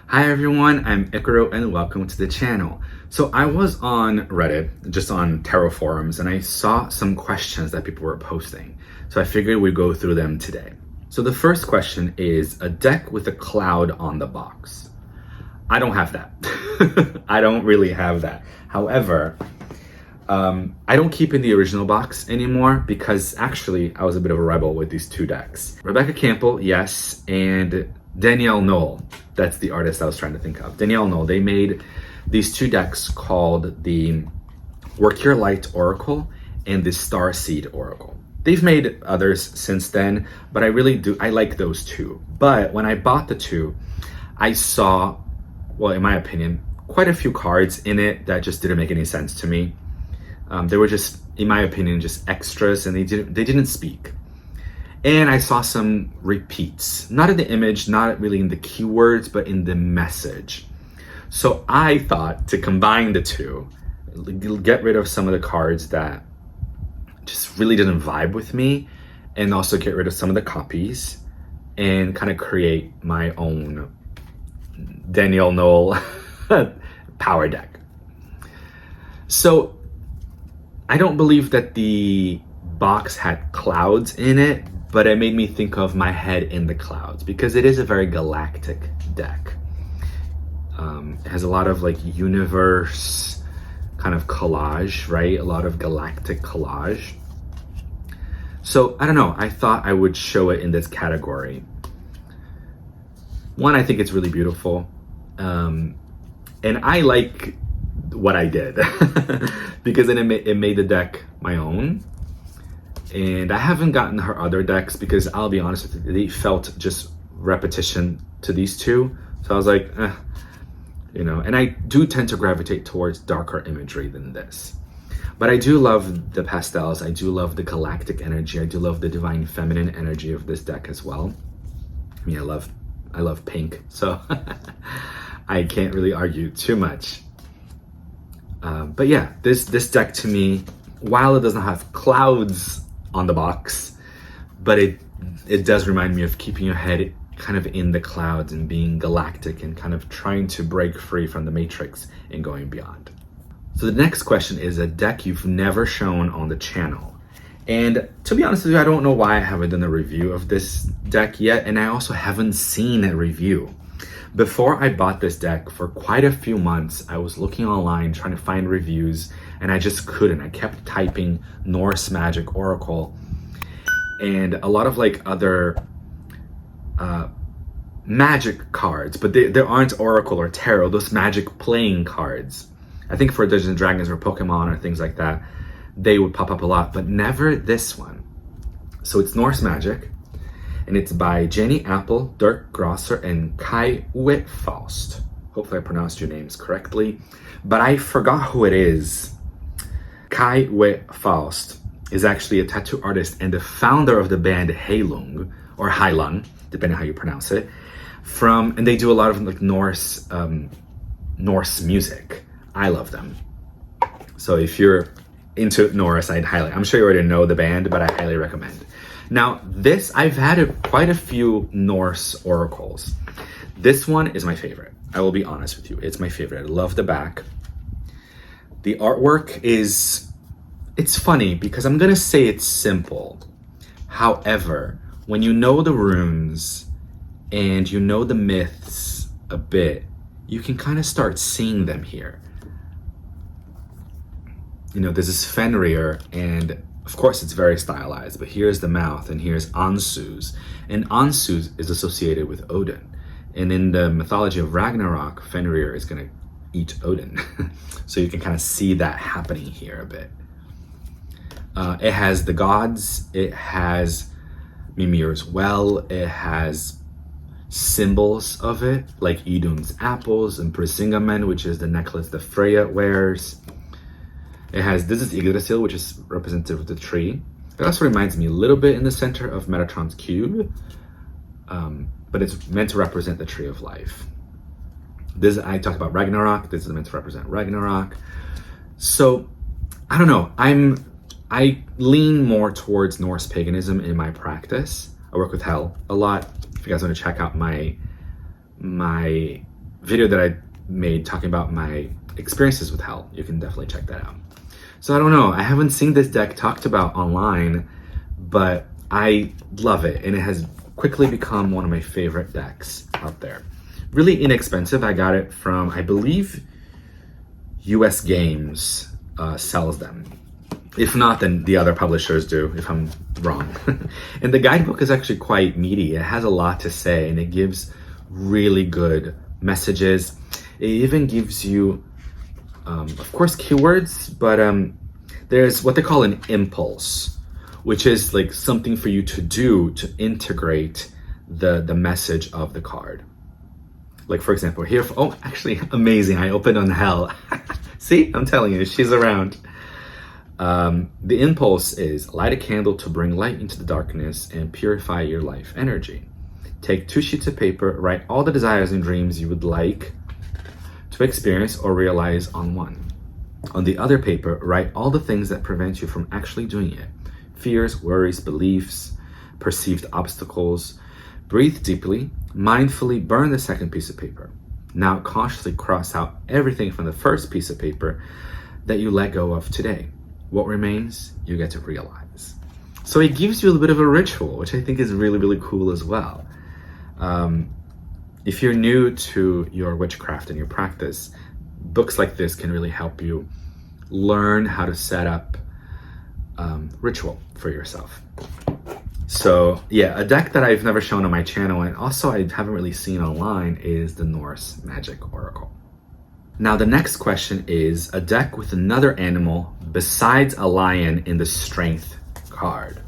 Hi everyone, I'm Ikaro and welcome to the channel. So I was on Reddit, just on tarot forums, and I saw some questions that people were posting. So I figured we'd go through them today. So the first question is a deck with a cloud on the box. I don't have that. I don't really have that. However, I don't keep in the original box anymore because actually I was a bit of a rebel with these two decks. Rebecca Campbell, yes, and Danielle Knoll, that's the artist I was trying to think of. Danielle Knoll, they made these two decks called the Work Your Light Oracle and the Starseed Oracle. They've made others since then, but I like those two. But when I bought the two, I saw, well, in my opinion, quite a few cards in it that just didn't make any sense to me. They were just, in my opinion, just extras, and they didn't speak. And I saw some repeats, not in the image, not really in the keywords, but in the message. So I thought to combine the two, get rid of some of the cards that just really didn't vibe with me, and also get rid of some of the copies and kind of create my own Danielle Knoll power deck. So I don't believe that the box had clouds in it, but it made me think of my head in the clouds because it is a very galactic deck. It has a lot of like universe kind of collage, right? A lot of galactic collage. So I don't know, I thought I would show it in this category. One, I think it's really beautiful. And I like what I did because then it made the deck my own. And I haven't gotten her other decks because I'll be honest with you, they felt just repetition to these two. So I was like, and I do tend to gravitate towards darker imagery than this. But I do love the pastels. I do love the galactic energy. I do love the divine feminine energy of this deck as well. I mean, I love pink, so I can't really argue too much. But yeah, this deck to me, while it doesn't have clouds on the box, but it does remind me of keeping your head kind of in the clouds and being galactic and kind of trying to break free from the matrix and going beyond. So the next question is a deck you've never shown on the channel. And to be honest with you, I don't know why I haven't done a review of this deck yet, and I also haven't seen a review. Before I bought this deck, for quite a few months, I was looking online trying to find reviews, and I just couldn't. I kept typing Norse Magic Oracle and a lot of like other magic cards, but there aren't Oracle or Tarot, those magic playing cards. I think for Dungeons and Dragons or Pokemon or things like that, they would pop up a lot, but never this one. So it's Norse Magic, and it's by Jenny Apple, Dirk Grosser, and Kai Uwe Faust. Hopefully I pronounced your names correctly, but I forgot who it is. Kai Uwe Faust is actually a tattoo artist and the founder of the band Heilung, or Heilung, depending on how you pronounce it. And they do a lot of like Norse music. I love them. So if you're into Norse, I'm sure you already know the band, but I highly recommend. Now I've had quite a few Norse oracles. This one is my favorite. I will be honest with you, it's my favorite. I love the back. The artwork it's funny because I'm gonna say it's simple. However, when you know the runes and you know the myths a bit, you can kind of start seeing them here. There's this Fenrir, and of course it's very stylized, but here's the mouth and here's Ansus. And Ansus is associated with Odin. And in the mythology of Ragnarok, Fenrir is gonna eat Odin. So you can kind of see that happening here a bit. It has the gods, it has Mimir's well, it has symbols of it, like Idun's apples and Brisingamen, which is the necklace that Freya wears. This is Yggdrasil, which is representative of the tree. It also reminds me a little bit in the center of Metatron's cube, but it's meant to represent the tree of life. I talked about Ragnarok. This is meant to represent Ragnarok. So I don't know. I lean more towards Norse paganism in my practice. I work with hell a lot. If you guys want to check out my video that I made talking about my experiences with hell, you can definitely check that out. So I don't know, I haven't seen this deck talked about online, but I love it, and it has quickly become one of my favorite decks out there. Really inexpensive. I got it from, I believe, US Games sells them. If not, then the other publishers do, if I'm wrong. And the guidebook is actually quite meaty. It has a lot to say, and it gives really good messages. It even gives you, of course, keywords, but there's what they call an impulse, which is like something for you to do to integrate the message of the card. Like, for example, here, oh, actually, amazing. I opened on hell. See, I'm telling you, she's around. The impulse is light a candle to bring light into the darkness and purify your life energy. Take 2 sheets of paper, write all the desires and dreams you would like to experience or realize on one. On the other paper, write all the things that prevent you from actually doing it. Fears, worries, beliefs, perceived obstacles. Breathe deeply, mindfully burn the second piece of paper. Now consciously cross out everything from the first piece of paper that you let go of today. What remains, you get to realize. So it gives you a little bit of a ritual, which I think is really, really cool as well. If you're new to your witchcraft and your practice, books like this can really help you learn how to set up ritual for yourself. So yeah, a deck that I've never shown on my channel, and also I haven't really seen online, is the Norse Magic Oracle. Now the next question is a deck with another animal besides a lion in the Strength card.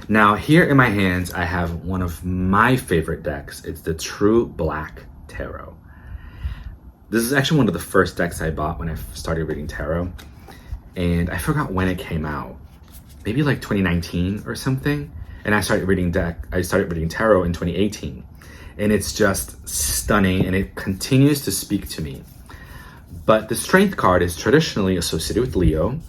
Now here in my hands, I have one of my favorite decks. It's the True Black Tarot. This is actually one of the first decks I bought when I started reading tarot, and I forgot when it came out, maybe like 2019 or something. And I started reading tarot in 2018, and it's just stunning, and it continues to speak to me. But the Strength card is traditionally associated with Leo,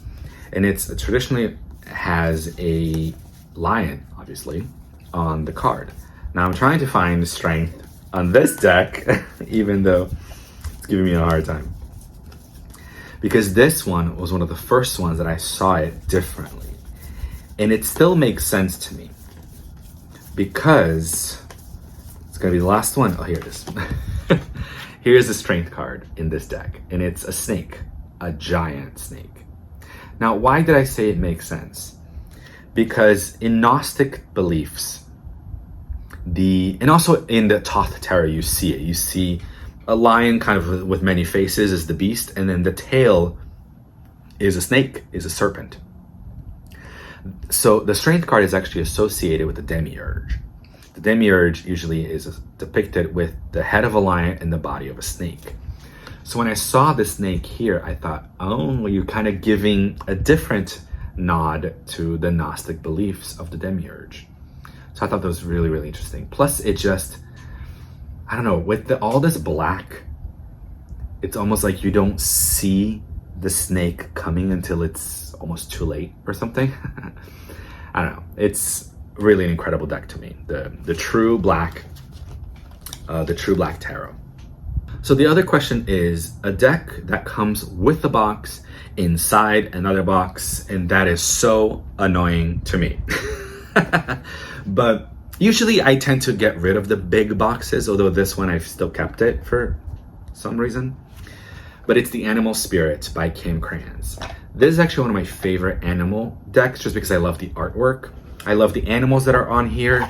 and it's traditionally has a lion, obviously, on the card. Now I'm trying to find Strength on this deck, even though it's giving me a hard time, because this one was one of the first ones that I saw it differently, and it still makes sense to me, because it's gonna be the last one. Oh, here it is. Here's the Strength card in this deck, and it's a snake, a giant snake. Now, why did I say it makes sense? Because in Gnostic beliefs, and also in the Thoth Tarot, you see it. You see a lion kind of with many faces is the beast, and then the tail is a snake, is a serpent. So the Strength card is actually associated with the demiurge. The demiurge usually is depicted with the head of a lion and the body of a snake. So when I saw the snake here, I thought, oh, you're kind of giving a different nod to the Gnostic beliefs of the demiurge. So I thought that was really, really interesting. Plus it just, I don't know, with all this black, it's almost like you don't see the snake coming until it's almost too late or something. I don't know. It's really an incredible deck to me. The True Black Tarot. So the other question is a deck that comes with a box inside another box, and that is so annoying to me. But usually I tend to get rid of the big boxes, although this one I've still kept it for some reason. But it's the Animal Spirit by Kim Krans. This is actually one of my favorite animal decks, just because I love the artwork. I love the animals that are on here.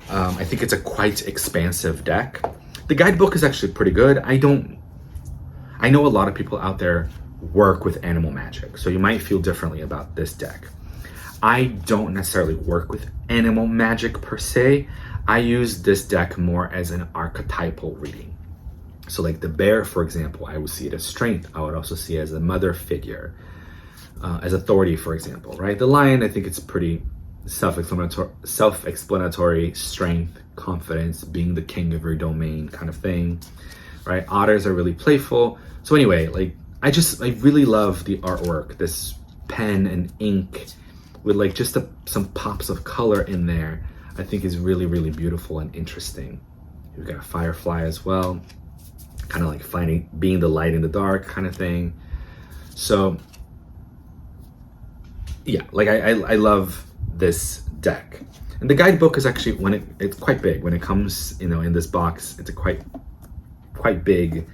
I think it's a quite expansive deck. The guidebook is actually pretty good. I know a lot of people out there work with animal magic, so you might feel differently about this deck. I don't necessarily work with animal magic per se. I use this deck more as an archetypal reading. So like the bear, for example, I would see it as strength. I would also see it as a mother figure, as authority, for example, right? The lion, I think it's pretty self-explanatory, strength, confidence, being the king of your domain kind of thing, right? Otters are really playful. So anyway, like I really love the artwork, this pen and ink with like just some pops of color in there. I think is really, really beautiful and interesting. We've got a firefly as well, kind of like being the light in the dark kind of thing. So yeah, like I love this deck. And the guidebook is actually, it's quite big. When it comes, in this box, it's a quite big,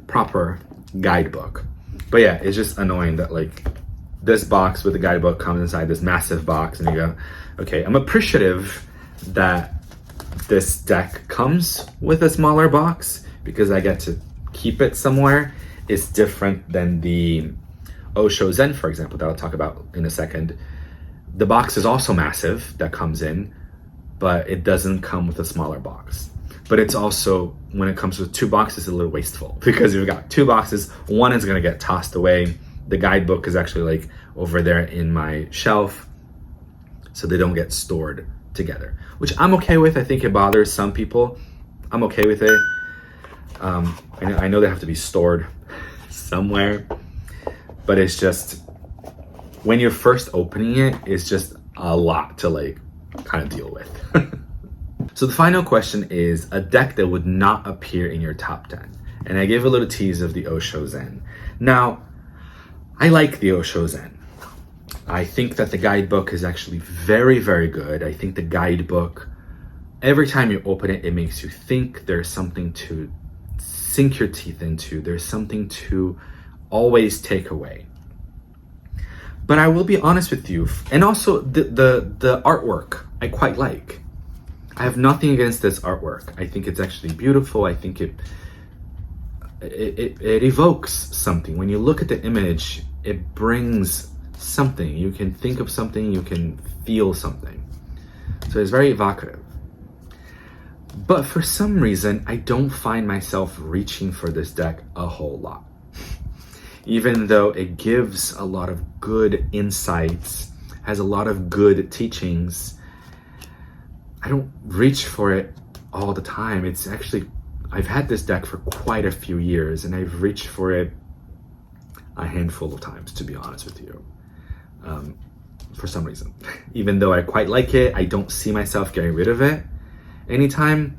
proper guidebook. But yeah, it's just annoying that like this box with the guidebook comes inside this massive box, and you go, okay, I'm appreciative that this deck comes with a smaller box because I get to keep it somewhere. It's different than the Osho Zen, for example, that I'll talk about in a second. The box is also massive that comes in, but it doesn't come with a smaller box. But it's also, when it comes with two boxes, a little wasteful because you've got two boxes, one is gonna get tossed away. The guidebook is actually like over there in my shelf, so they don't get stored together, which I'm okay with. I think it bothers some people. I'm okay with it. I know they have to be stored somewhere, but it's just, when you're first opening it, it's just a lot to like kind of deal with. So the final question is a deck that would not appear in your top 10. And I gave a little tease of the Osho Zen. Now, I like the Osho Zen. I think that the guidebook is actually very, very good. I think the guidebook, every time you open it, it makes you think. There's something to sink your teeth into. There's something to always take away. But I will be honest with you, and also the artwork I quite like. I have nothing against this artwork. I think it's actually beautiful. I think it evokes something. When you look at the image, it brings something. You can think of something, you can feel something. So it's very evocative. But for some reason, I don't find myself reaching for this deck a whole lot. Even though it gives a lot of good insights, has a lot of good teachings, I don't reach for it all the time. It's actually, I've had this deck for quite a few years and I've reached for it a handful of times, to be honest with you. For some reason. Even though I quite like it, I don't see myself getting rid of it anytime.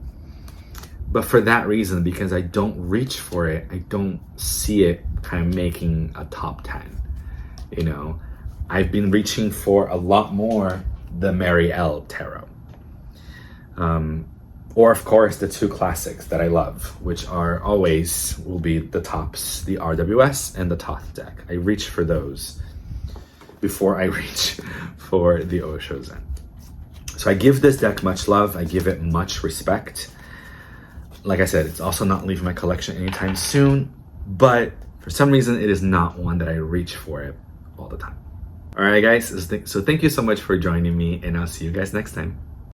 But for that reason, because I don't reach for it, I don't see it kind of making a top 10. I've been reaching for a lot more the Mary L Tarot. Or of course the two classics that I love, which will be the tops, the RWS and the Thoth deck. I reach for those before I reach for the Osho Zen. So I give this deck much love, I give it much respect. Like I said, it's also not leaving my collection anytime soon, but for some reason it is not one that I reach for it all the time. All right guys, so thank you so much for joining me, and I'll see you guys next time.